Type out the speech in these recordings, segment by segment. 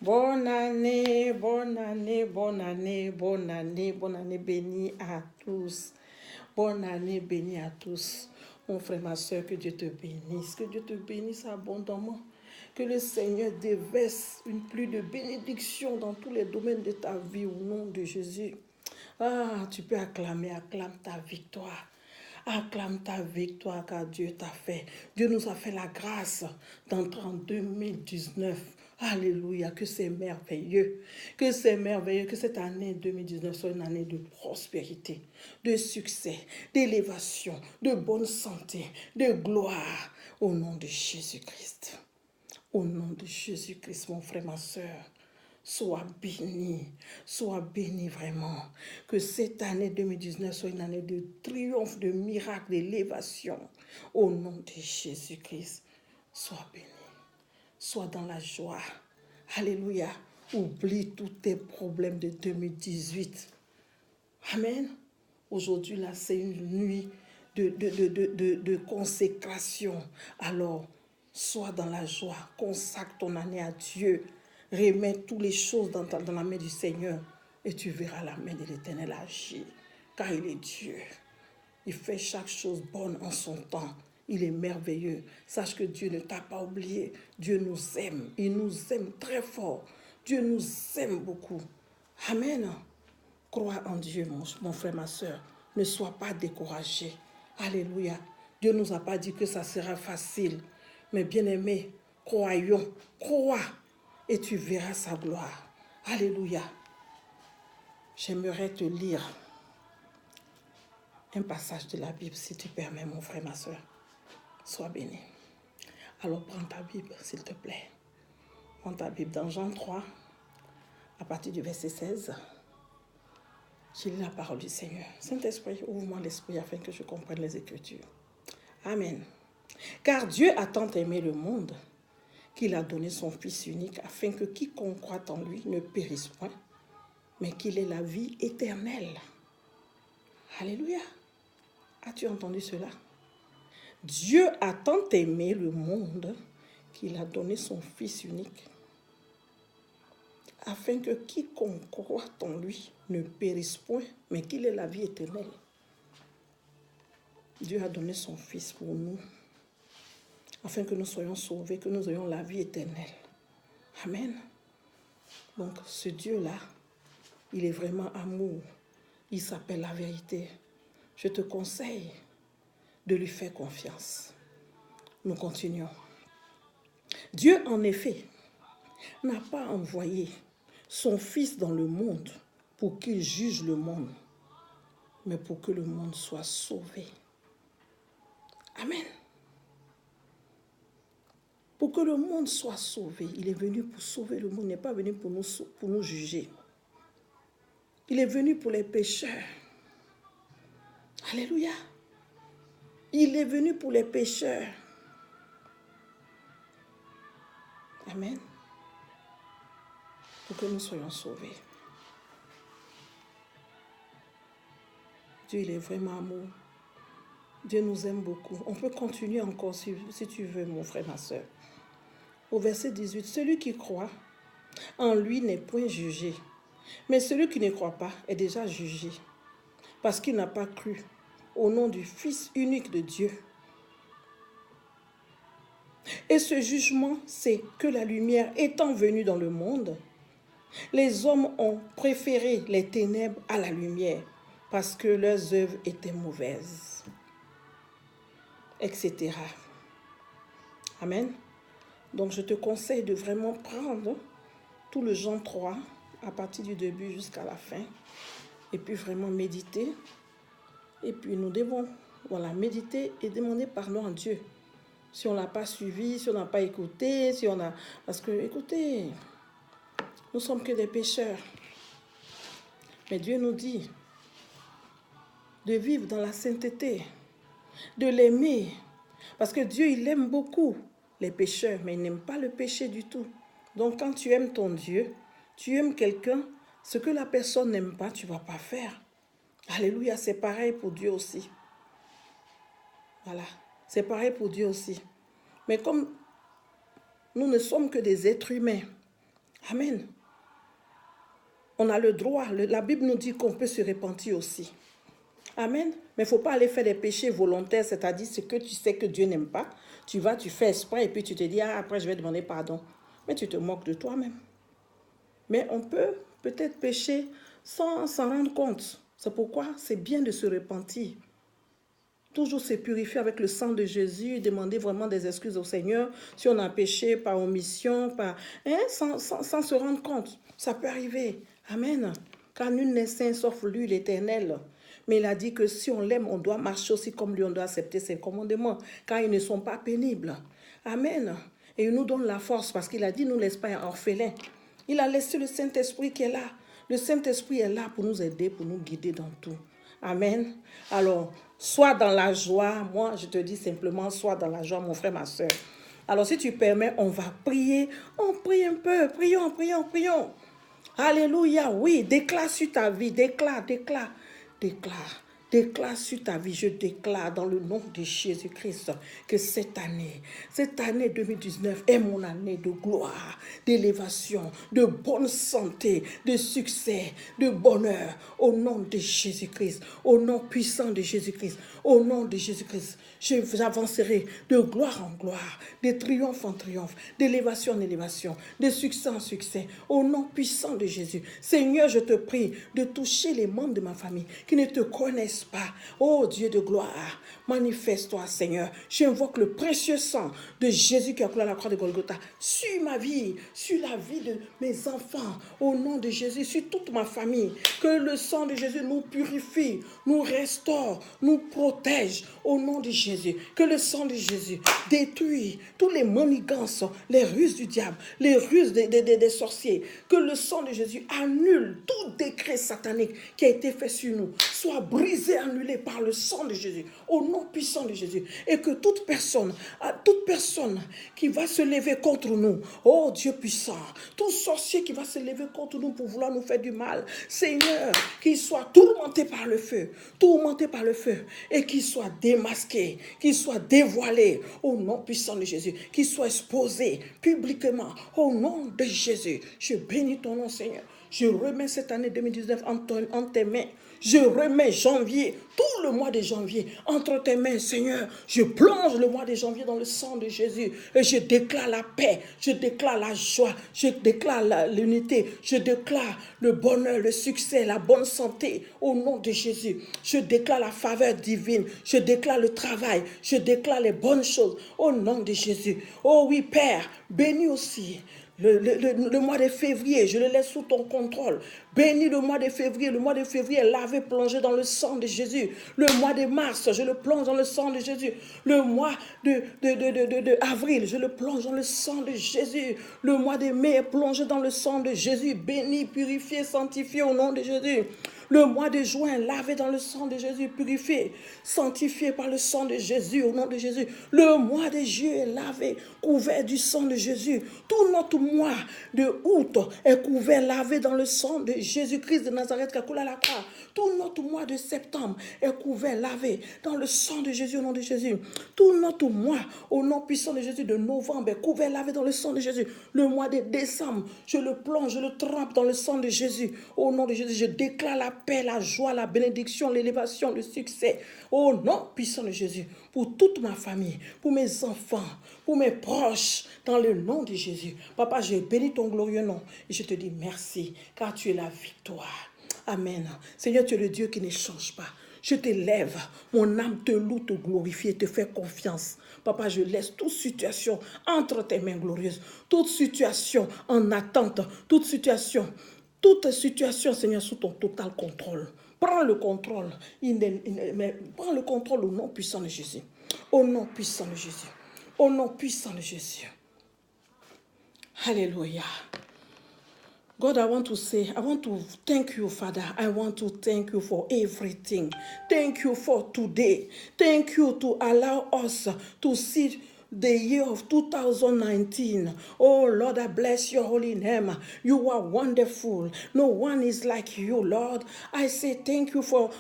Bonne année, bonne année, bonne année, bonne année, bonne année bénie à tous. Bonne année bénie à tous. Mon frère, ma soeur, que Dieu te bénisse abondamment. Que le Seigneur déverse une pluie de bénédiction dans tous les domaines de ta vie au nom de Jésus. Ah, tu peux acclamer, acclame ta victoire. Acclame ta victoire car Dieu t'a fait. Dieu nous a fait la grâce d'entrer en 2019. Alléluia, que c'est merveilleux. Que c'est merveilleux que cette année 2019 soit une année de prospérité, de succès, d'élévation, de bonne santé, de gloire. Au nom de Jésus-Christ. Au nom de Jésus-Christ, mon frère, ma soeur. Sois béni vraiment. Que cette année 2019 soit une année de triomphe, de miracle, d'élévation. Au nom de Jésus-Christ, sois béni. Sois dans la joie. Alléluia. Oublie tous tes problèmes de 2018. Amen. Aujourd'hui, là, c'est une nuit de consécration. Alors, sois dans la joie. Consacre ton année à Dieu. Remets toutes les choses dans la main du Seigneur. Et tu verras la main de l'Éternel agir. Car il est Dieu. Il fait chaque chose bonne en son temps. Il est merveilleux. Sache que Dieu ne t'a pas oublié. Dieu nous aime. Il nous aime très fort. Dieu nous aime beaucoup. Amen. Crois en Dieu, mon frère, ma soeur. Ne sois pas découragé. Alléluia. Dieu ne nous a pas dit que ça sera facile. Mais bien aimé, croyons. Crois et tu verras sa gloire. Alléluia. J'aimerais te lire un passage de la Bible, si tu permets, mon frère, ma soeur. Sois béni. Alors prends ta Bible, s'il te plaît. Prends ta Bible dans Jean 3, à partir du verset 16. Je lis la parole du Seigneur. Saint-Esprit, ouvre-moi l'esprit afin que je comprenne les Écritures. Amen. Car Dieu a tant aimé le monde qu'il a donné son Fils unique afin que quiconque croit en lui ne périsse point, mais qu'il ait la vie éternelle. Alléluia. As-tu entendu cela? Dieu a tant aimé le monde qu'il a donné son Fils unique afin que quiconque croit en lui ne périsse point, mais qu'il ait la vie éternelle. Dieu a donné son Fils pour nous, afin que nous soyons sauvés, que nous ayons la vie éternelle. Amen. Donc, ce Dieu-là, il est vraiment amour. Il s'appelle la vérité. Je te conseille de lui faire confiance. Nous continuons. Dieu, en effet, n'a pas envoyé son Fils dans le monde pour qu'il juge le monde, mais pour que le monde soit sauvé. Amen. Pour que le monde soit sauvé. Il est venu pour sauver le monde, il n'est pas venu pour nous juger. Il est venu pour les pécheurs. Alléluia. Il est venu pour les pécheurs. Amen. Pour que nous soyons sauvés. Dieu, il est vraiment amour. Dieu nous aime beaucoup. On peut continuer encore si tu veux, mon frère, ma soeur. Au verset 18, celui qui croit en lui n'est point jugé. Mais celui qui ne croit pas est déjà jugé, parce qu'il n'a pas cru au nom du Fils unique de Dieu. Et ce jugement, c'est que la lumière étant venue dans le monde, les hommes ont préféré les ténèbres à la lumière, parce que leurs œuvres étaient mauvaises, etc. Amen. Donc je te conseille de vraiment prendre tout le Jean 3, à partir du début jusqu'à la fin, et puis vraiment méditer. Et puis nous devons méditer et demander pardon à Dieu. Si on ne l'a pas suivi, si on n'a pas écouté, Parce que, écoutez, nous ne sommes que des pécheurs. Mais Dieu nous dit de vivre dans la sainteté, de l'aimer. Parce que Dieu, il aime beaucoup les pécheurs, mais il n'aime pas le péché du tout. Donc quand tu aimes ton Dieu, tu aimes quelqu'un, ce que la personne n'aime pas, tu ne vas pas faire. Alléluia, c'est pareil pour Dieu aussi. Voilà, c'est pareil pour Dieu aussi. Mais comme nous ne sommes que des êtres humains, Amen. On a le droit. La Bible nous dit qu'on peut se repentir aussi. Amen. Mais il ne faut pas aller faire des péchés volontaires, c'est-à-dire ce que tu sais que Dieu n'aime pas. Tu vas, tu fais exprès et puis tu te dis, ah, après je vais demander pardon. Mais tu te moques de toi-même. Mais on peut peut-être pécher sans s'en rendre compte. C'est pourquoi c'est bien de se repentir. Toujours se purifier avec le sang de Jésus, demander vraiment des excuses au Seigneur si on a péché par omission, sans se rendre compte. Ça peut arriver. Amen. Car nul n'est saint sauf lui, l'Éternel. Mais il a dit que si on l'aime, on doit marcher aussi comme lui, on doit accepter ses commandements, car ils ne sont pas pénibles. Amen. Et il nous donne la force parce qu'il a dit, nous laisse pas orphelins. Il a laissé le Saint-Esprit qui est là. Le Saint-Esprit est là pour nous aider, pour nous guider dans tout. Amen. Alors, sois dans la joie. Moi, je te dis simplement, sois dans la joie, mon frère, ma soeur. Alors, si tu permets, on va prier. On prie un peu. Prions, prions, prions. Alléluia. Oui, déclare sur ta vie. Déclare, déclare, déclare. Déclare sur ta vie, je déclare dans le nom de Jésus-Christ que cette année 2019 est mon année de gloire, d'élévation, de bonne santé, de succès, de bonheur, au nom de Jésus-Christ, au nom puissant de Jésus-Christ, au nom de Jésus-Christ. J'avancerai de gloire en gloire, de triomphe en triomphe, d'élévation en élévation, de succès en succès, au nom puissant de Jésus. Seigneur, je te prie de toucher les membres de ma famille qui ne te connaissent pas. Oh Dieu de gloire, manifeste-toi, Seigneur. J'invoque le précieux sang de Jésus qui a coulé à la croix de Golgotha sur ma vie, sur la vie de mes enfants, au nom de Jésus, sur toute ma famille. Que le sang de Jésus nous purifie, nous restaure, nous protège, au nom de Jésus. Que le sang de Jésus détruit tous les manigances, les ruses du diable, les ruses des sorciers. Que le sang de Jésus annule tout décret satanique qui a été fait sur nous, soit brisé, annulé par le sang de Jésus, au nom puissant de Jésus. Et que toute personne qui va se lever contre nous, oh Dieu puissant, tout sorcier qui va se lever contre nous pour vouloir nous faire du mal, Seigneur, qu'il soit tourmenté par le feu, et qu'il soit démasqué, qu'il soit dévoilé, au nom puissant de Jésus, qu'il soit exposé publiquement, au nom de Jésus. Je bénis ton nom, Seigneur. Je remets cette année 2019 en tes mains. Je remets janvier, tout le mois de janvier, entre tes mains, Seigneur. Je plonge le mois de janvier dans le sang de Jésus. Et je déclare la paix, je déclare la joie, je déclare l'unité, je déclare le bonheur, le succès, la bonne santé, au nom de Jésus. Je déclare la faveur divine, je déclare le travail, je déclare les bonnes choses, au nom de Jésus. Oh oui, Père, bénis aussi le mois de février, je le laisse sous ton contrôle. Bénis le mois de février. Le mois de février est lavé, plongé dans le sang de Jésus. Le mois de mars, je le plonge dans le sang de Jésus. Le mois de avril, je le plonge dans le sang de Jésus. Le mois de mai est plongé dans le sang de Jésus. Béni, purifié, sanctifié au nom de Jésus. Le mois de juin, lavé dans le sang de Jésus, purifié, sanctifié par le sang de Jésus, au nom de Jésus. Le mois de juillet est lavé, couvert du sang de Jésus. Tout notre mois de août est couvert, lavé dans le sang de Jésus-Christ de Nazareth qui a coulé à la croix. Tout notre mois de septembre est couvert, lavé dans le sang de Jésus, au nom de Jésus. Tout notre mois, au nom puissant de Jésus, de novembre est couvert, lavé dans le sang de Jésus. Le mois de décembre, je le plonge, je le trempe dans le sang de Jésus. Au nom de Jésus, je déclare la paix, la joie, la bénédiction, l'élévation, le succès. Au nom puissant de Jésus, pour toute ma famille, pour mes enfants, pour mes proches, dans le nom de Jésus. Papa, je bénis ton glorieux nom et je te dis merci, car tu es la victoire. Amen. Seigneur, tu es le Dieu qui ne change pas. Je t'élève, mon âme te loue, te glorifie et te fait confiance. Papa, je laisse toute situation entre tes mains glorieuses, toute situation en attente, toute situation, Seigneur, sous ton total contrôle. Prends le contrôle, prends le contrôle au nom puissant de Jésus. Au nom puissant de Jésus. Au nom puissant de Jésus. Hallelujah. God, I want to thank you, Father. I want to thank you for everything. Thank you for today. Thank you to allow us to see the year of 2019. Oh Lord, I bless your holy name. You are wonderful. No one is like you, Lord. I say thank you for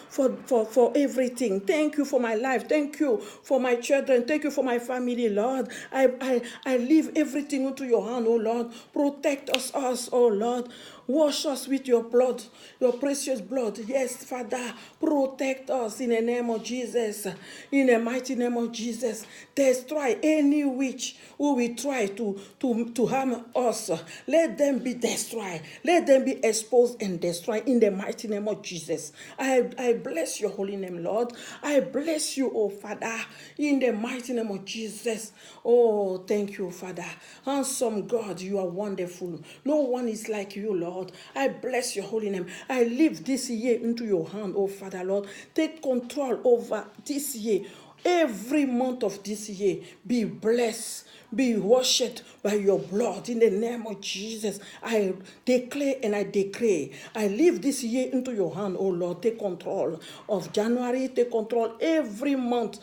everything. Thank you for my life. Thank you for my children. Thank you for my family, Lord. I leave everything into your hand, oh Lord. Protect us, oh Lord. Wash us with your blood, your precious blood. Yes, Father, protect us in the name of Jesus. In the mighty name of Jesus. Destroy any witch who will try to harm us. Let them be destroyed. Let them be exposed and destroyed in the mighty name of Jesus. I bless your holy name, Lord. I bless you, oh Father, in the mighty name of Jesus. Oh, thank you, Father. Handsome God, you are wonderful. No one is like you, Lord. I bless your holy name. I leave this year into your hand, oh Father, Lord. Take control over this year. Every month of this year, be blessed, be washed by your blood in the name of Jesus. I declare and I decree, I leave this year into your hand, oh Lord. Take control of January, take control every month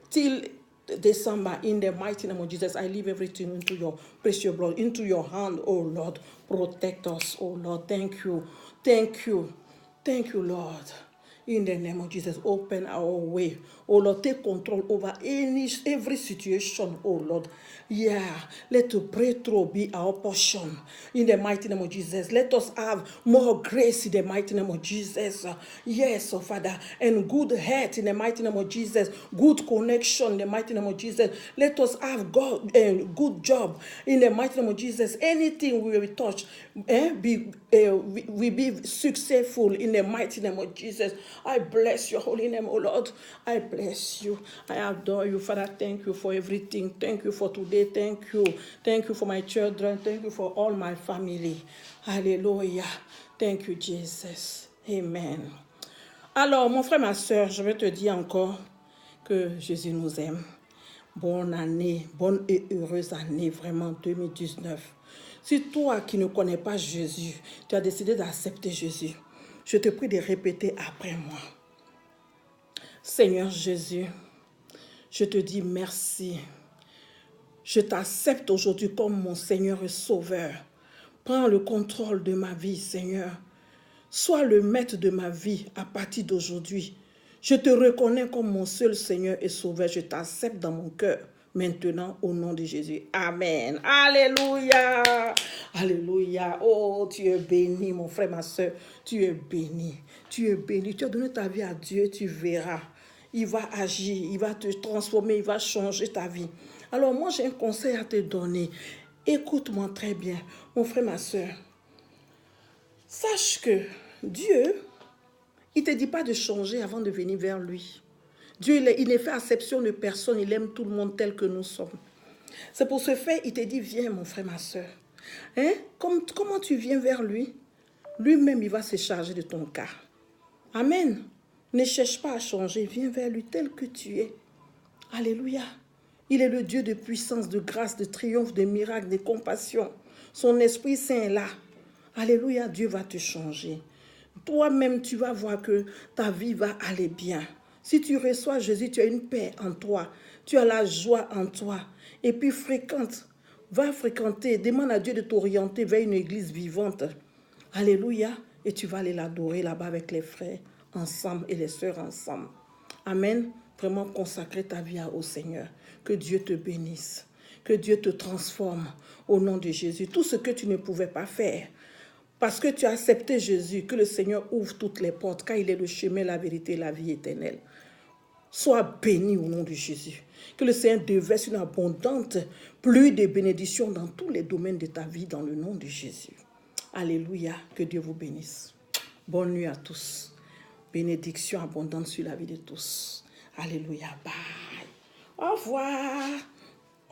till December in the mighty name of Jesus. I leave everything into your precious blood, into your hand, oh Lord. Protect us, oh Lord. Thank you. Thank you. Thank you, Lord. In the name of Jesus, open our way. Oh Lord, take control over every situation, oh Lord. Yeah, let the breakthrough be our portion. In the mighty name of Jesus, let us have more grace in the mighty name of Jesus. Yes, oh Father, and good health in the mighty name of Jesus. Good connection in the mighty name of Jesus. Let us have good job in the mighty name of Jesus. Anything we will touch, we be successful in the mighty name of Jesus. I bless your holy name, oh Lord. I bless you. I adore you, Father. Thank you for everything. Thank you for today. Thank you. Thank you for my children. Thank you for all my family. Hallelujah. Thank you, Jesus. Amen. Alors, mon frère, ma soeur, je vais te dire encore que Jésus nous aime. Bonne année, bonne et heureuse année, vraiment 2019. Si toi qui ne connais pas Jésus, tu as décidé d'accepter Jésus, je te prie de répéter après moi. Seigneur Jésus, je te dis merci. Je t'accepte aujourd'hui comme mon Seigneur et Sauveur. Prends le contrôle de ma vie, Seigneur. Sois le maître de ma vie à partir d'aujourd'hui. Je te reconnais comme mon seul Seigneur et Sauveur. Je t'accepte dans mon cœur. Maintenant, au nom de Jésus. Amen. Alléluia. Alléluia. Oh, tu es béni, mon frère, ma soeur. Tu es béni. Tu es béni. Tu as donné ta vie à Dieu, tu verras. Il va agir, il va te transformer, il va changer ta vie. Alors, moi, j'ai un conseil à te donner. Écoute-moi très bien, mon frère, ma soeur. Sache que Dieu, il ne te dit pas de changer avant de venir vers lui. Dieu, il ne fait exception de personne, il aime tout le monde tel que nous sommes. C'est pour ce fait, il te dit, viens mon frère, ma soeur. Hein? Comment tu viens vers lui? Lui-même, il va se charger de ton cas. Amen. Ne cherche pas à changer, viens vers lui tel que tu es. Alléluia. Il est le Dieu de puissance, de grâce, de triomphe, de miracles, de compassion. Son Esprit Saint est là. Alléluia, Dieu va te changer. Toi-même, tu vas voir que ta vie va aller bien. Si tu reçois Jésus, tu as une paix en toi. Tu as la joie en toi. Et puis va fréquenter, demande à Dieu de t'orienter vers une église vivante. Alléluia. Et tu vas aller l'adorer là-bas avec les frères ensemble et les sœurs ensemble. Amen. Vraiment consacrer ta vie au Seigneur. Que Dieu te bénisse. Que Dieu te transforme au nom de Jésus. Tout ce que tu ne pouvais pas faire. Parce que tu as accepté Jésus, que le Seigneur ouvre toutes les portes, car il est le chemin, la vérité et la vie éternelle. Sois béni au nom de Jésus. Que le Seigneur déverse une abondante pluie de bénédictions dans tous les domaines de ta vie, dans le nom de Jésus. Alléluia. Que Dieu vous bénisse. Bonne nuit à tous. Bénédiction abondante sur la vie de tous. Alléluia. Bye. Au revoir.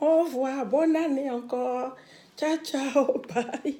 Au revoir. Bonne année encore. Ciao, ciao. Bye.